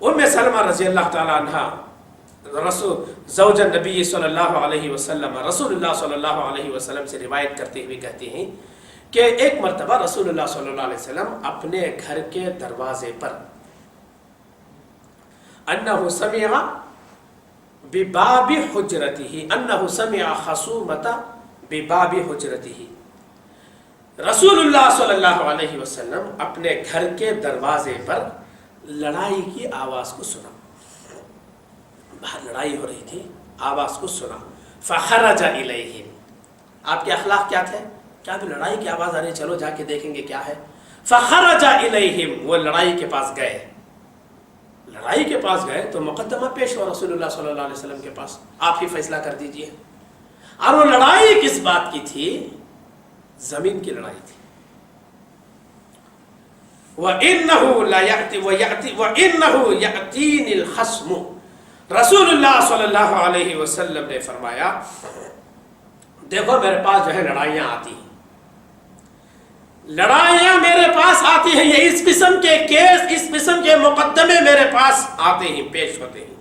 ام سلمہ رضی اللہ تعالیٰ عنہ زوج النبی صلی اللہ علیہ وسلم، رسول اللہ صلی اللہ علیہ وسلم سے روایت کرتے ہوئے کہتے ہیں کہ ایک مرتبہ رسول اللہ صلی اللہ علیہ وسلم اپنے گھر کے دروازے پر انہ سمع بباب حجرتہ، انہ سمع خصومۃ بباب حجرتہ، رسول اللہ صلی اللہ علیہ وسلم اپنے گھر کے دروازے پر لڑائی کی آواز کو سنا، باہر لڑائی ہو رہی تھی، آواز کو سنا۔ فخرج الیہم، آپ کے اخلاق کیا تھے؟ کیا بھی لڑائی کی آواز آ رہی، چلو جا کے دیکھیں گے کیا ہے۔ فخرج الیہم، وہ لڑائی کے پاس گئے، لڑائی کے پاس گئے تو مقدمہ پیش ہوا رسول اللہ صلی اللہ علیہ وسلم کے پاس، آپ ہی فیصلہ کر دیجئے۔ اور وہ لڑائی کس بات کی تھی؟ زمین کی لڑائی تھی۔ وَإِنَّهُ يَأْتِينِ الْخَصْمُ، رسول اللہ صلی اللہ علیہ وسلم نے فرمایا دیکھو میرے پاس جو ہے لڑائیاں آتی ہیں، لڑائیاں میرے پاس آتی ہیں، یہ اس قسم کے کیس، اس قسم کے مقدمے میرے پاس آتے ہیں، پیش ہوتے ہیں۔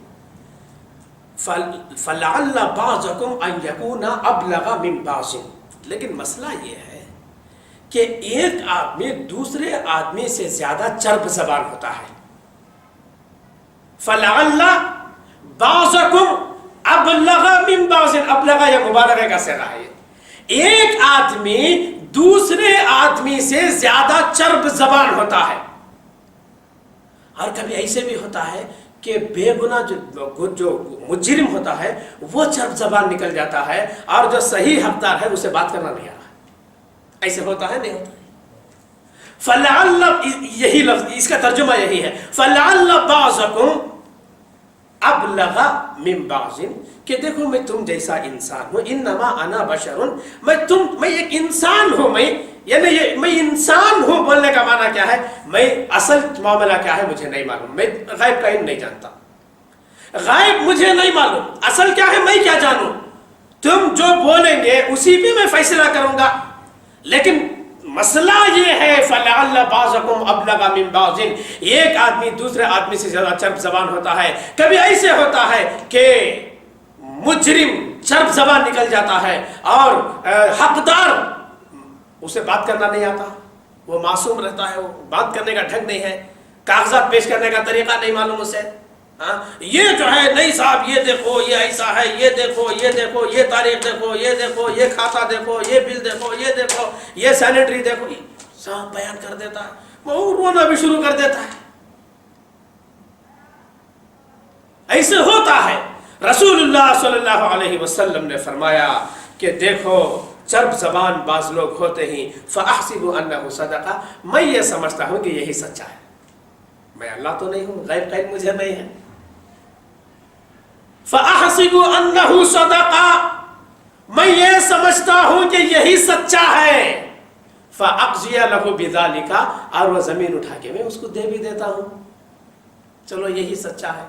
فَلَعَلَّ بَعْضَكُمْ أَنْ يَكُونَ أَبْلَغَ مِنْ بَعْضٍ، لیکن مسئلہ یہ ہے کہ ایک آدمی دوسرے آدمی سے زیادہ چرب زبان ہوتا ہے۔ فَلَعَلَّ بَعْضَكُمْ أَبْلَغَ مِنْ بَعْضٍ، ابلغ یا مبالغہ کا صیغہ ہے، ایک آدمی دوسرے آدمی سے زیادہ چرب زبان ہوتا ہے۔ اور کبھی ایسے بھی ہوتا ہے کہ بے گناہ جو مجرم ہوتا ہے وہ چرب زبان نکل جاتا ہے، اور جو صحیح حقدار ہے اسے بات کرنا نہیں آ رہا۔ ایسے ہوتا ہے نہیں ہوتا ہے؟ فَلَعَلَّ، یہی لفظ، اس کا ترجمہ یہی ہے، فَلَعَلَّ بَعْضَكُمْ أَبْلَغَ مِنْ بَعْضٍ، کہ دیکھو میں تم جیسا انسان ہوں، انما انا بشر، میں ایک انسان ہوں، یعنی میں انسان ہوں بولنے کا معنی کیا ہے؟ میں اصل معاملہ کیا ہے مجھے نہیں معلوم، میں غیب کا علم نہیں جانتا، غیب مجھے نہیں معلوم، اصل کیا ہے میں کیا جانوں، تم جو بولیں گے اسی پہ میں فیصلہ کروں گا۔ لیکن مسئلہ یہ ہے فَلَعَلَّ بَعْضَكُمْ أَبْلَغَ مِنْ بَعْضٍ، ایک آدمی دوسرے آدمی سے زیادہ چرب زبان ہوتا ہے۔ کبھی ایسے ہوتا ہے کہ مجرم چرب زبان نکل جاتا ہے اور حقدار اسے بات کرنا نہیں آتا، وہ معصوم رہتا ہے، وہ بات کرنے کا ڈھنگ نہیں ہے، کاغذات پیش کرنے کا طریقہ نہیں معلوم اسے، یہ جو ہے نہیں صاحب یہ دیکھو یہ ایسا ہے، یہ دیکھو یہ دیکھو، یہ تاریخ دیکھو، یہ دیکھو، یہ کھاتا دیکھو، یہ بل دیکھو، یہ دیکھو، یہ سینیٹری دیکھو، صاحب بیان کر دیتا ہے، وہ رونا بھی شروع کر دیتا ہے۔ ایسے ہوتا ہے۔ رسول اللہ صلی اللہ علیہ وسلم نے فرمایا کہ دیکھو چرب زبان بعض لوگ ہوتے ہیں، فَأَحْسِبُ أَنَّهُ صَدَقَ، میں یہ سمجھتا ہوں کہ یہی سچا ہے، میں اللہ تو نہیں ہوں، غیب کا علم مجھے نہیں ہے۔ فَأَحْسِبُ أَنَّهُ صَدَقَ، میں یہ سمجھتا ہوں کہ یہی سچا ہے، فَأَقْضِيَ لَهُ بِذَلِكَ، اور وہ زمین اٹھا کے میں اس کو دے بھی دیتا ہوں، چلو یہی سچا ہے،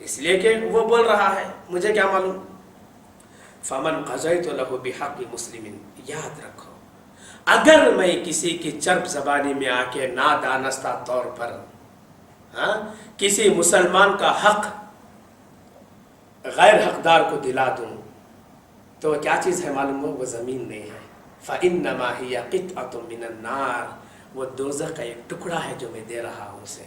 اس لیے کہ وہ بول رہا ہے، مجھے کیا معلوم۔ فَمَنْ قَضَيْتُ لَهُ بِحَقِّ مُسْلِمٍ، یاد رکھو اگر میں کسی کی چرب زبانی میں آ کے نادانستہ طور پر کسی مسلمان کا حق غیر حقدار کو دلا دوں تو وہ کیا چیز ہے معلوم ہو؟ وہ زمین نہیں ہے. فَإِنَّمَا هِيَ قِطْعَةٌ مِّنَ النَّارِ، وہ دوزخ کا ایک ٹکڑا ہے جو میں دے رہا ہوں اسے.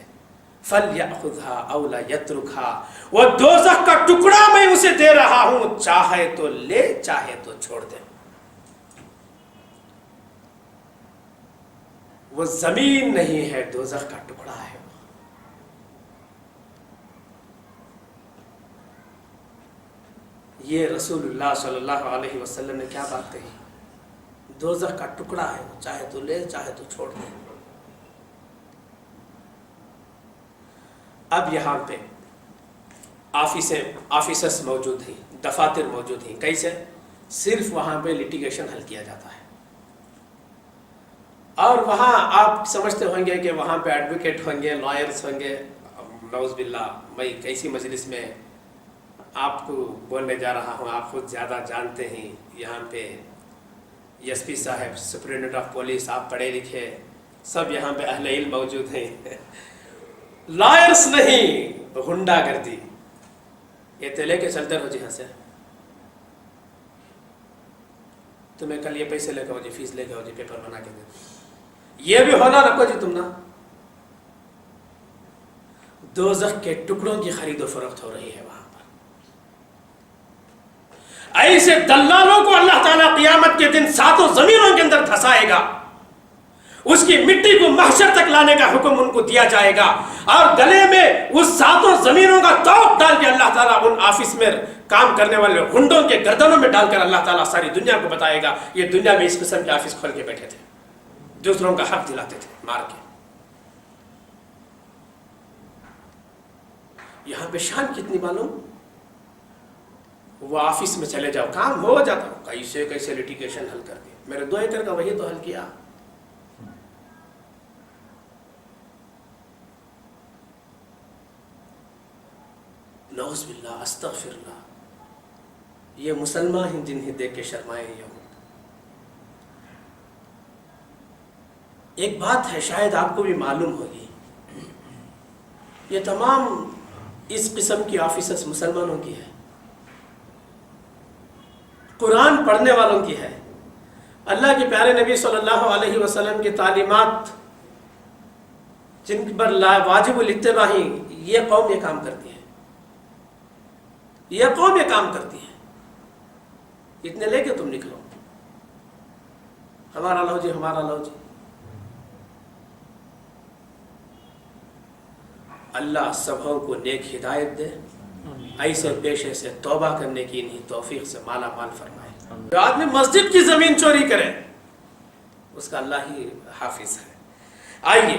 فَلْيَأْخُذْهَا أَوْ لَا يَتْرُكْهَا، وہ دوزخ کا ٹکڑا میں اسے دے رہا ہوں، چاہے تو لے چاہے تو چھوڑ دے. وہ زمین نہیں ہے، دوزخ کا ٹکڑا ہے. یہ رسول اللہ صلی اللہ علیہ وسلم نے کیا بات کہی؟ دوزخ کا ٹکڑا ہے، چاہے تو لے چاہے تو چھوڑ دے. اب یہاں پہ آفیسرز موجود ہیں، دفاتر موجود ہیں. کیسے؟ صرف وہاں پہ لٹیگیشن حل کیا جاتا ہے. اور وہاں آپ سمجھتے ہوں گے کہ وہاں پہ ایڈوکیٹ ہوں گے، لائرز ہوں گے. نعوذ باللہ، میں کیسی مجلس میں آپ کو بولنے جا رہا ہوں، آپ خود زیادہ جانتے ہیں. یہاں پہ ایس پی صاحب، سپرنٹینڈنٹ آف پولیس، آپ پڑھے لکھے سب یہاں پہ اہل علم موجود ہیں. لائرز نہیں، غنڈا گردی. یہ تو لے کے چلتے رہو جی. ہاں سے تمہیں کل یہ پیسے لے کے ہو جی، فیس لے کے ہو جی، پیپر بنا کے دے. یہ بھی ہونا رکھو جی تم نا. دوزخ کے ٹکڑوں کی خرید و فروخت ہو رہی ہے وہاں پر. ایسے دلالوں کو اللہ تعالیٰ قیامت کے دن ساتوں زمینوں کے اندر دھسائے گا. اس کی مٹی کو محشر تک لانے کا حکم ان کو دیا جائے گا، اور گلے میں اس ساتوں زمینوں کا توق ڈال کے اللہ تعالیٰ ان آفس میں کام کرنے والے غنڈوں کے گردنوں میں ڈال کر اللہ تعالیٰ ساری دنیا کو بتائے گا یہ دنیا میں اس قسم کے آفس کھول کے بیٹھے تھے، دوسروں کا حق دلاتے تھے مار کے. یہاں پہ شان کتنی معلوم. وہ آفس میں چلے جاؤ، کام ہو جاتا. کیسے کیسے لٹیگیشن حل کر دیا. میرے 2 ایکڑ کا وہی تو حل کیا. نعوذ باللہ، استغفر اللہ. یہ مسلمان ہیں جنہیں دیکھ کے شرمائے یہود. ایک بات ہے شاید آپ کو بھی معلوم ہوگی، یہ تمام اس قسم کی آفیسز مسلمانوں کی ہے، قرآن پڑھنے والوں کی ہے. اللہ کے پیارے نبی صلی اللہ علیہ وسلم کی تعلیمات جن پر واجب الاتباع ہیں، یہ قوم یہ کام کرتی ہے، یہ قوم یہ کام کرتی ہے. اتنے لے کے تم نکلو، ہمارا لو جی، ہمارا لو جی. اللہ سبوں کو نیک ہدایت دے، ایسے پیشے سے توبہ کرنے کی انہیں توفیق سے مالا مال فرمائے. جو آدمی مسجد کی زمین چوری کرے اس کا اللہ ہی حافظ ہے. آئیے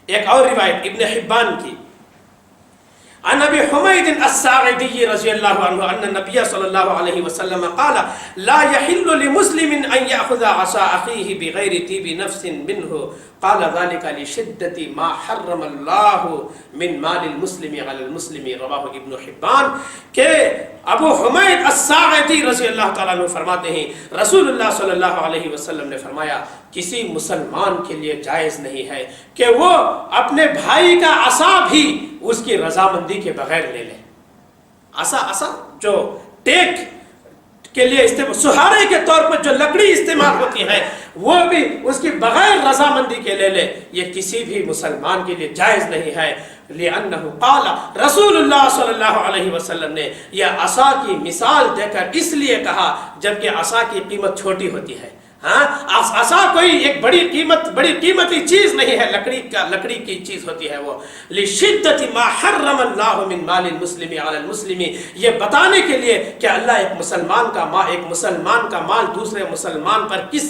ایک اور روایت ابن حبان کی، عن ابي حميد الساعدي رضي الله عنه ان النبي صلى الله عليه وسلم قال لا يحل لمسلم ان ياخذ عصا اخيه بغير طيب نفس منه قال ذلك لشدة ما حرم الله من مال المسلم على المسلم. رواه ابن حبان. کہ ابو حمید الساعدی رضی اللہ تعالیٰ عنہ فرماتے ہیں رسول اللہ صلی اللہ علیہ وسلم نے فرمایا کسی مسلمان کے لیے جائز نہیں ہے کہ وہ اپنے بھائی کا عصا بھی اس کی رضامندی کے بغیر لے لے. عصا جو ٹیک کے لیے سہارے کے طور پر جو لکڑی استعمال ہوتی ہے وہ بھی اس کی بغیر رضامندی کے لے لے. یہ کسی بھی مسلمان کے لیے جائز نہیں ہے. لِأَنَّهُ قَالَ رسول اللہ صلی اللہ علیہ وسلم نے یہ عصا کی مثال دے کر اس لیے کہا جبکہ عصا کی قیمت چھوٹی ہوتی ہے. عصا کوئی ایک بڑی قیمتی چیز نہیں ہے، لکڑی کی چیز ہوتی ہے. وہ لِشِدَّةِ مَا حَرَّمَ اللَّهُ مِن مَالِ الْمُسْلِمِ عَلَى الْمُسْلِمِ، یہ بتانے کے لیے کہ اللہ ایک مسلمان کا مال دوسرے مسلمان پر کس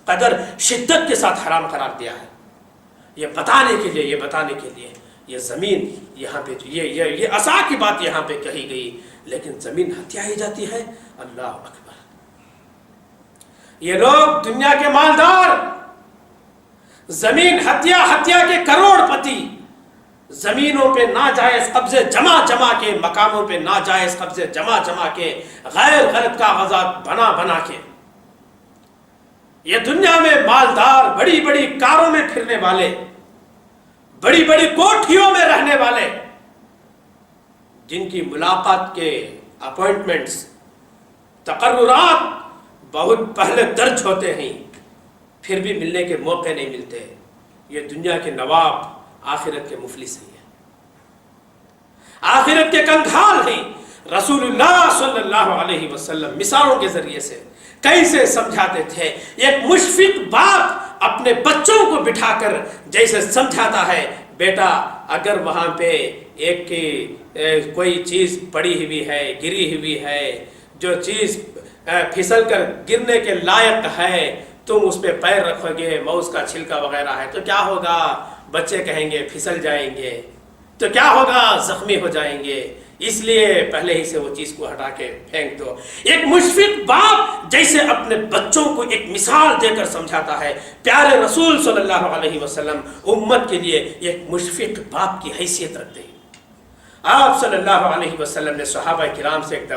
قدر شدت کے ساتھ حرام قرار دیا ہے. یہ بتانے کے لیے یہ زمین یہاں پہ یہ عصا کی بات یہاں پہ کہی گئی، لیکن زمین ہتھیائی جاتی ہے. اللہ اکبر. یہ لوگ دنیا کے مالدار، زمین ہتھیا کے کروڑ پتی، زمینوں پہ ناجائز قبضے جمع کے، مقاموں پہ ناجائز قبضے جمع کے، غیر غلط کاغذات بنا کے یہ دنیا میں مالدار، بڑی بڑی کاروں میں پھرنے والے، بڑی بڑی کوٹھیوں میں رہنے والے، جن کی ملاقات کے اپوائنٹمنٹس، تقررات بہت پہلے درج ہوتے ہیں، پھر بھی ملنے کے موقع نہیں ملتے، یہ دنیا کے نواب آخرت کے مفلس ہیں، آخرت کے کنگھال ہیں۔ رسول اللہ صلی اللہ علیہ وسلم مثالوں کے ذریعے سے کیسے سمجھاتے تھے؟ ایک مشفق باپ اپنے بچوں کو بٹھا کر جیسے سمجھاتا ہے، بیٹا اگر وہاں پہ ایک کوئی چیز پڑی ہوئی ہے، گری ہوئی ہے، جو چیز پھسل کر گرنے کے لائق ہے، تم اس پہ پیر رکھو گے، موز کا چھلکا وغیرہ ہے، تو کیا ہوگا؟ بچے کہیں گے پھسل جائیں گے، تو کیا ہوگا؟ زخمی ہو جائیں گے، اس لیے پہلے ہی سے وہ چیز کو ہٹا کے پھینک دو۔ ایک مشفق باپ جیسے اپنے بچوں کو ایک مثال دے کر سمجھاتا ہے، پیارے رسول صلی اللہ علیہ وسلم امت کے لیے ایک مشفق باپ کی حیثیت رکھتے ہیں۔ آپ صلی اللہ علیہ وسلم نے صحابہ کرام سے ایک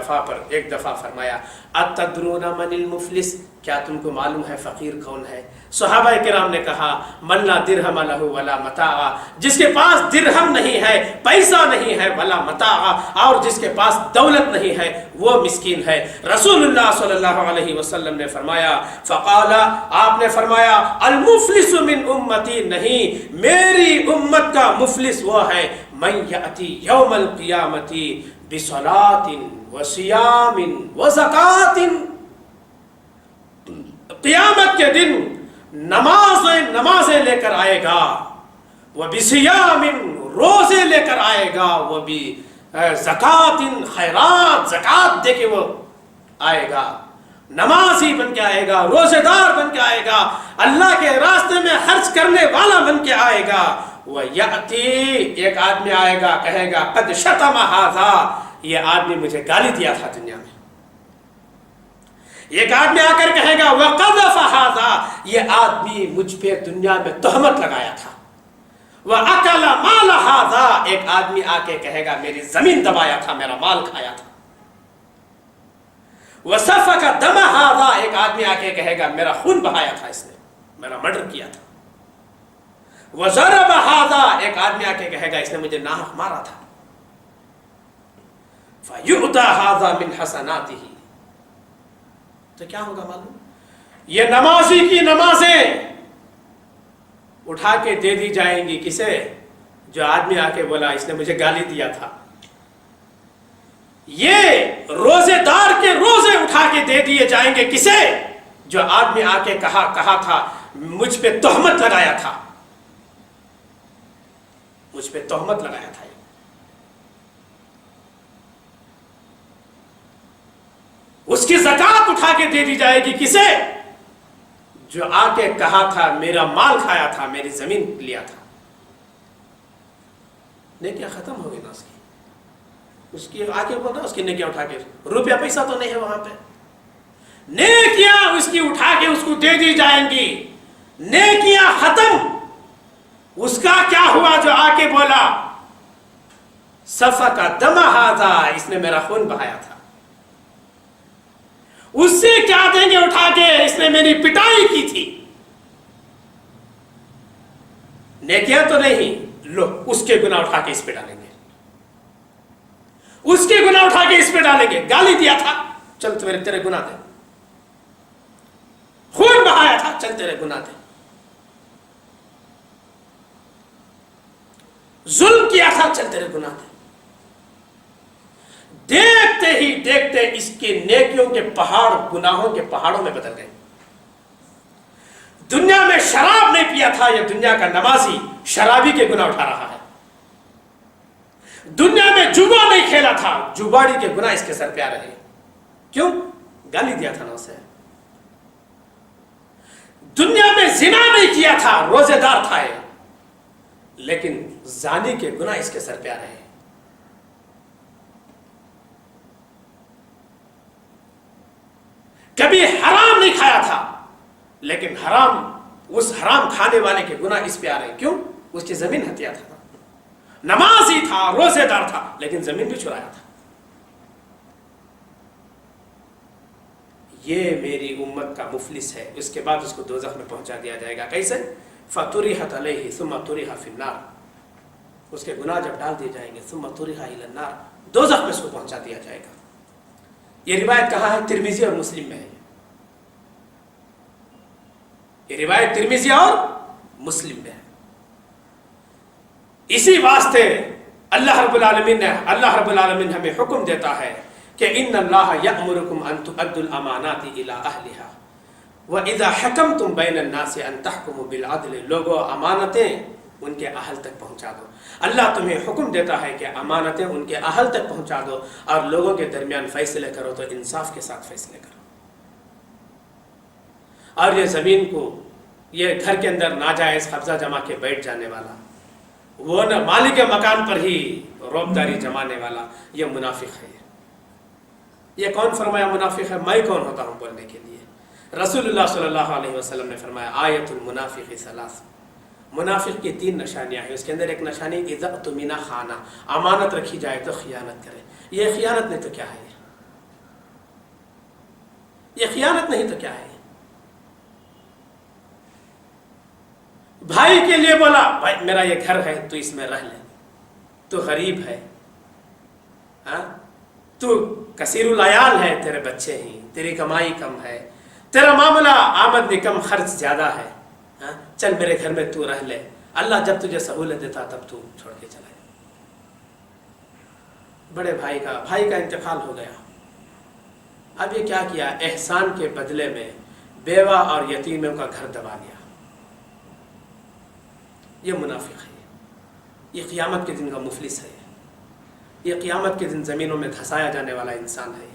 دفعہ فرمایا، اتدرون من المفلس، کیا تم کو معلوم ہے فقیر کون ہے؟ صحابہ کرام نے کہا، من لا درہم لہ ولا متاع، جس کے پاس درہم نہیں ہے، پیسہ نہیں ہے، ولا متاع، اور جس کے پاس دولت نہیں ہے وہ مسکین ہے۔ رسول اللہ صلی اللہ علیہ وسلم نے فرمایا، فقال، آپ نے فرمایا، المفلس من امتی، نہیں، میری امت کا مفلس وہ ہے من یأتی یوم القیامت بصلاۃ وصیام وزکاۃ، قیامت کے دن نمازیں لے کر آئے گا، وہ بصیام، روزے لے کر آئے گا، وہ بھی زکات، خیرات، زکات دے کے وہ آئے گا، نمازی بن کے آئے گا، روزے دار بن کے آئے گا، اللہ کے راستے میں خرچ کرنے والا بن کے آئے گا۔ وَيَأْتِي، ایک آدمی آئے گا، کہے گا، قد شتم ھذا، یہ آدمی مجھے گالی دیا تھا دنیا میں۔ ایک آدمی آ کر کہے گا، وَقَذَفَ ھذا، یہ آدمی مجھ پہ دنیا میں تہمت لگایا تھا۔ وَأَكَلَ مَالَ ھذا، ایک آدمی آ کے کہے گا، میری زمین دبایا تھا، میرا مال کھایا تھا۔ وَسَفَكَ دَمَ ھذا، ایک آدمی آ کے کہے گا، میرا خون بہایا تھا اس نے، میرا مرڈر کیا تھا۔ وَضَرَبَ ھذا، ایک آدمی آ کے کہے گا، اس نے مجھے ناحق مارا تھا۔ فَيُؤْتَى ھذا مِنْ حَسَنَاتِهِ، تو کیا ہوگا معلوم؟ یہ نمازی کی نمازیں اٹھا کے دے دی جائیں گی کسے؟ جو آدمی آ کے بولا اس نے مجھے گالی دیا تھا۔ یہ روزے دار کے روزے اٹھا کے دے دیے جائیں گے کسے؟ جو آدمی آ کے کہا تھا مجھ پہ تہمت لگایا تھا، مجھ پہ تہمت لگایا تھا۔ اس کی زکات اٹھا کے دے دی جائے گی کسے؟ جو آ کے کہا تھا میرا مال کھایا تھا، میری زمین لیا تھا۔ نیکیاں ختم ہو گئی نا اس کی آ کے بول رہا اس کی نیکیاں اٹھا کے، روپیہ پیسہ تو نہیں ہے وہاں پہ، نیکیاں اس کی اٹھا کے اس کو دے دی جائیں گی۔ نیکیاں ختم، اس کا کیا ہوا جو آ کے بولا سفک دم ھذا، اس نے میرا خون بہایا تھا، اس سے کیا دیں گے اٹھا کے؟ اس نے میری پٹائی کی تھی۔ نیکیاں تو نہیں، لو اس کے گناہ اٹھا کے اس پہ ڈالیں گے، اس کے گناہ اٹھا کے اس پہ ڈالیں گے۔ گالی دیا تھا، چل تیرے گناہ دے، خون بہایا تھا، چل تیرے گناہ دے، ظلم کیا تھا، چل تیرے گناہ دے۔ دیکھتے ہی دیکھتے اس کے نیکیوں کے پہاڑ گناہوں کے پہاڑوں میں بدل گئے۔ دنیا میں شراب نہیں پیا تھا، یہ دنیا کا نمازی شرابی کے گناہ اٹھا رہا ہے۔ دنیا میں جوا نہیں کھیلا تھا، جوباڑی کے گناہ اس کے سر پہ آ رہے ہیں۔ کیوں؟ گالی دیا تھا نا اسے۔ دنیا میں زنا نہیں کیا تھا، روزے دار تھا یہ، لیکن زانی کے گناہ اس کے سر پہ آ رہے ہیں۔ کبھی حرام نہیں کھایا تھا، لیکن اس حرام کھانے والے کے گناہ اس پہ آ رہے ہیں۔ کیوں؟ اس کی زمین ہتھیا تھا، نمازی تھا، روزے دار تھا، لیکن زمین بھی چرایا تھا۔ یہ میری امت کا مفلس ہے، اس کے بعد اس کو دوزخ میں پہنچا دیا جائے گا۔ کیسے؟ فَطُرِحَتْ عَلَيْهِ ثُمَّ طُرِحَ فِي النَّارِ، اس کے گناہ جب ڈال دیے جائیں گے، ثُمَّ طُرِحَ إِلَى النَّارِ، دوزخ میں اس کو پہنچا دیا جائے گا۔ یہ روایت کہاں ہے؟ ترمذی اور مسلم میں ہے۔ یہ روایت ترمذی اور مسلم میں ہے۔ اسی واسطے اللہ رب العالمین ہمیں حکم دیتا ہے کہ ان اللہ یأمرکم ان تؤدوا الامانات الی اہلہا وَإِذَا حَكَمْتُمْ بَيْنَ النَّاسِ أَن تَحْكُمُوا بِالْعَدْلِ، لوگوں امانتیں ان کے اہل تک پہنچا دو۔ اللہ تمہیں حکم دیتا ہے کہ امانتیں ان کے اہل تک پہنچا دو اور لوگوں کے درمیان فیصلے کرو تو انصاف کے ساتھ فیصلے کرو۔ اور یہ زمین کو، یہ گھر کے اندر ناجائز قبضہ جما کے بیٹھ جانے والا، وہ نہ مالک مکان پر ہی روبداری جمانے والا، یہ منافق ہے۔ یہ کون فرمایا منافق ہے؟ میں کون ہوتا ہوں بولنے کے لیے؟ رسول اللہ صلی اللہ علیہ وسلم نے فرمایا آیت المنافق ثلاث، منافق کی 3 نشانیاں ہیں۔ اس کے اندر ایک نشانی اذا اؤتمن خان، امانت رکھی جائے تو خیانت کرے۔ یہ خیانت نہیں تو کیا ہے؟ یہ خیانت نہیں تو کیا ہے؟ بھائی کے لیے بولا بھائی میرا یہ گھر ہے تو اس میں رہ لے، تو غریب ہے، ہاں تو کثیر العیال ہے، تیرے بچے ہیں، تیری کمائی کم ہے، تیرا معاملہ آمد کم خرچ زیادہ ہے، ہاں چل میرے گھر میں تو رہ لے، اللہ جب تجھے سہولت دیتا تب تو چھوڑ کے چلا جائے۔ بڑے بھائی کا انتقال ہو گیا، اب یہ کیا کیا؟ احسان کے بدلے میں بیوہ اور یتیموں کا گھر دبا لیا۔ یہ منافق ہے، یہ قیامت کے دن کا مفلس ہے، یہ قیامت کے دن زمینوں میں دھسایا جانے والا انسان ہے۔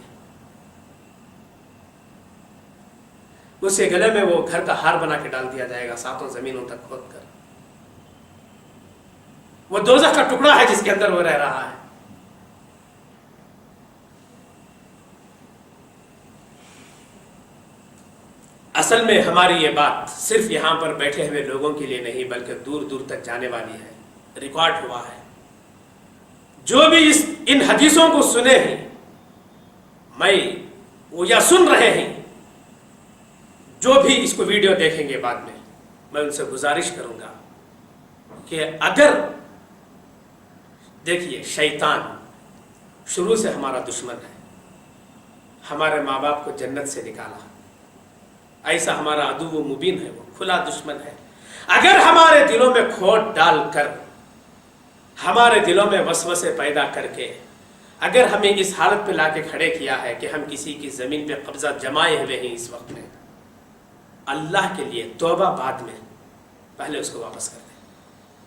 اس کے گلے میں وہ گھر کا ہار بنا کے ڈال دیا جائے گا 7 زمینوں تک کھود کر۔ وہ دوزخ کا ٹکڑا ہے جس کے اندر وہ رہ رہا ہے۔ اصل میں ہماری یہ بات صرف یہاں پر بیٹھے ہوئے لوگوں کے لیے نہیں بلکہ دور دور تک جانے والی ہے، ریکارڈ ہوا ہے۔ جو بھی ان حدیثوں کو سنے ہیں وہ یا سن رہے ہیں، جو بھی اس کو ویڈیو دیکھیں گے بعد میں ان سے گزارش کروں گا کہ اگر دیکھیے شیطان شروع سے ہمارا دشمن ہے، ہمارے ماں باپ کو جنت سے نکالا، ایسا ہمارا عدو مبین ہے، وہ کھلا دشمن ہے۔ اگر ہمارے دلوں میں کھوٹ ڈال کر، ہمارے دلوں میں وسوسے پیدا کر کے اگر ہمیں اس حالت پہ لا کے کھڑے کیا ہے کہ ہم کسی کی زمین پہ قبضہ جمائے ہوئے ہیں اس وقت میں، اللہ کے لیے توبہ بعد میں، پہلے اس کو واپس کر دیں۔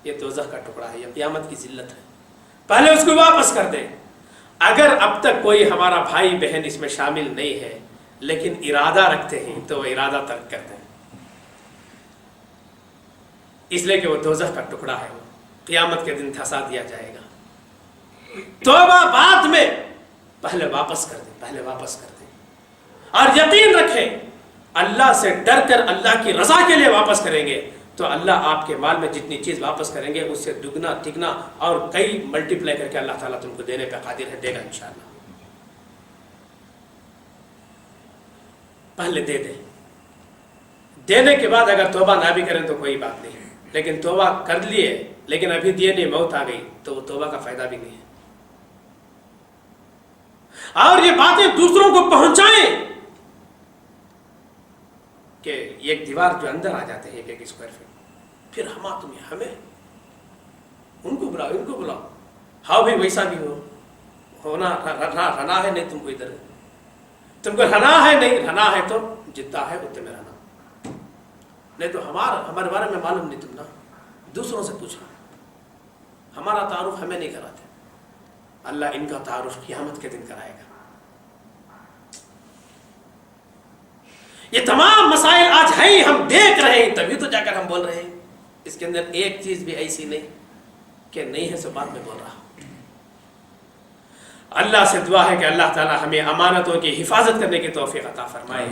یہ دوزخ کا ٹکڑا ہے، یہ قیامت کی ذلت ہے، پہلے اس کو واپس کر دیں۔ اگر اب تک کوئی ہمارا بھائی بہن اس میں شامل نہیں ہے لیکن ارادہ رکھتے ہیں تو وہ ارادہ ترک کر دیں، اس لیے کہ وہ دوزخ کا ٹکڑا ہے، وہ قیامت کے دن دھسا دیا جائے گا۔ توبہ بعد میں، پہلے واپس کر دیں، پہلے واپس کر دیں، اور یقین رکھیں اللہ سے ڈر کر اللہ کی رضا کے لیے واپس کریں گے تو اللہ آپ کے مال میں جتنی چیز واپس کریں گے اس سے دگنا تگنا اور کئی ملٹی پلائی کر کے اللہ تعالیٰ تم کو دینے پہ قادر ہے، دے گا انشاءاللہ۔ پہلے دے دیں، دینے کے بعد اگر توبہ نہ بھی کریں تو کوئی بات نہیں، لیکن توبہ کر لیے لیکن ابھی دیے نہیں، موت آ گئی تو وہ توبہ کا فائدہ بھی نہیں ہے۔ اور یہ باتیں دوسروں کو پہنچائیں کہ ایک دیوار جو اندر آ جاتے ہیں 1 اسکوائر فٹ، پھر ہمیں ان کو بلاؤ، ان کو بلاؤ، ہاں بھائی ویسا بھی ہونا رہنا ہے، نہیں تم کو ادھر تم کو رہنا ہے، نہیں رہنا ہے تو جتنا ہے اتنے میں رہنا، نہیں تو ہمارے بارے میں معلوم نہیں، تم نا دوسروں سے پوچھنا، ہمارا تعارف ہمیں نہیں کراتے، اللہ ان کا تعارف قیامت کے دن کرائے گا۔ یہ تمام مسائل آج ہیں، ہم دیکھ رہے ہیں تبھی تو جا کر ہم بول رہے ہیں، اس کے اندر ایک چیز بھی ایسی نہیں کہ نہیں ہے سو بعد میں بول رہا۔ اللہ سے دعا ہے کہ اللہ تعالی ہمیں امانتوں کی حفاظت کرنے کی توفیق عطا فرمائے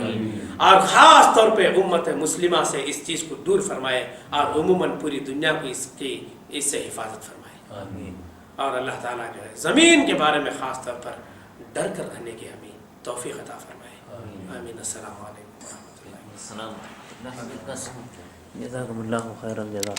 اور خاص طور پہ امت مسلمہ سے اس چیز کو دور فرمائے اور عموماً پوری دنیا کو اس سے حفاظت فرمائے، اور اللہ تعالیٰ جو ہے زمین کے بارے میں خاص طور پر ڈر کر رہنے کی ہمیں توفیق عطا فرمائے. آمین. السلام علیکم ورحمۃ اللہ. السلام. جزاکم اللہ خیر الجزا.